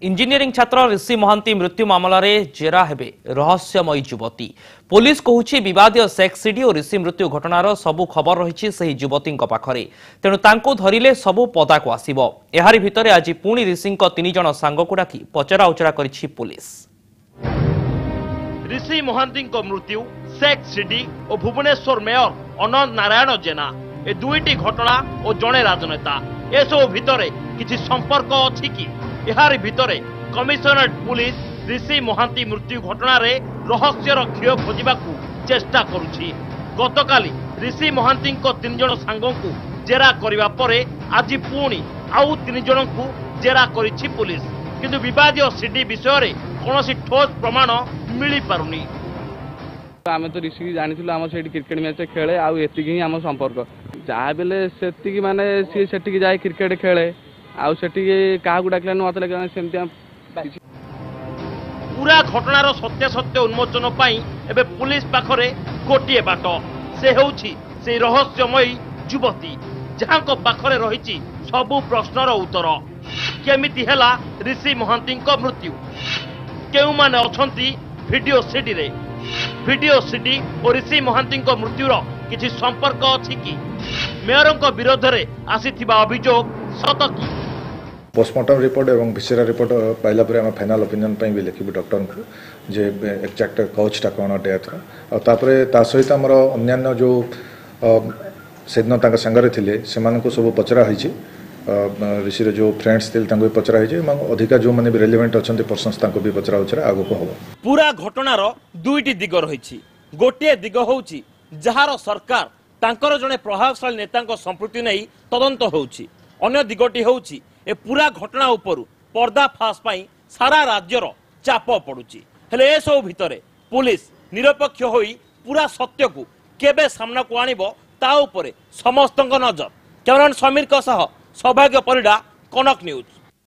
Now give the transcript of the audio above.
Engineering छात्र ऋषि महांती मृत्यु मामलें जेरा हेबे रहस्यमयी युवती। पुलिस कहूछि विवादीय सेक्स सीडी और ऋषि मृत्यु घटनार सबु खबर रही सही युवती पाखरे, तेणु तांको धरिले सबु पदाक आसिबो। एहारी भितरे आज पुणी ऋषि 3 जण सांगकु डाकी पचरा उचरा करिछि पुलिस। ऋषि महांती मृत्यु, सेक्स सीडी और भुवनेश्वर मेयर अनंत नारायण जेना ए दुईटी घटना और जड़े राजनेता एसबू भितरे किछि संपर्क अछि कि? एहारी भितरे कमिशनरेट पुलिस ऋषि महांती मृत्यु घटना रे रहस्यर क्षय खोजिबाकू चेष्टा करुछि। गतकाली ऋषि महांती 3 जण सांगकू जेरा करिबा परे आज पुणी आउ 3 जनकू जेरा करिछि पुलिस, किंतु विवादीय सीडी विषय रे कोनोसी ठोस प्रमाण मिली पारुनी। आम तो ऋषि जानी आम से क्रिकेट मैच खेले आती ही आम संपर्क जहाँ बेले से माने सी से जाए क्रिकेट खेले क्या डाक मत लगे सेमती पूरा घटनार सत्य सत्य उन्मोचन पाई एबे पुलिस पाखरे गोटे बाट से होउछि से रहस्यमयी युवती जहां को पाखरे रहिछि सबु प्रश्नर उत्तर। केमिति हेला ऋषि महांती मृत्यु, केउ माने अछंती वीडियो सीडी रे, वीडियो सीडी और ऋषि महांती मृत्युर किछि संपर्क अछि कि? मेयर विरोध में आसीथिबा अभियोग सत कि? पोस्टमार्टम रिपोर्ट और विसेरा रिपोर्ट पाइला पर आम फाइनाल ओपिनियन भी लिखी डॉक्टर को जे एक्जाक्ट कौचटा कौन डेथ ता सहित आमर अन्य जो सेदिन सांगे थे से सब पचरा ऋषि जो फ्रेंड्स थे भी पचरा अधिका जो मैंने भी रेलिवेंट अच्छा पर्सन्स भी पचरा उचरा आगे को हम। पूरा घटनार दुईटी दिग रही। गोटे दिग होउछि जहार सरकार तांकर जने प्रभावशाली नेता संपृक्ति नहीं तदंत होउछि, अन्य दिगटी होउछि ए पूरा घटना उपरु पर्दाफाश पाई सारा राज्यर चाप पड़ुछि। हेले ए सब भितरे पुलिस निरपेक्ष होई पूरा सत्य को केबे सामना को आनिबो ता उपरे समस्तक नजर। कैमरामैन समीर सह सौभाग्य परिडा, कनक न्यूज।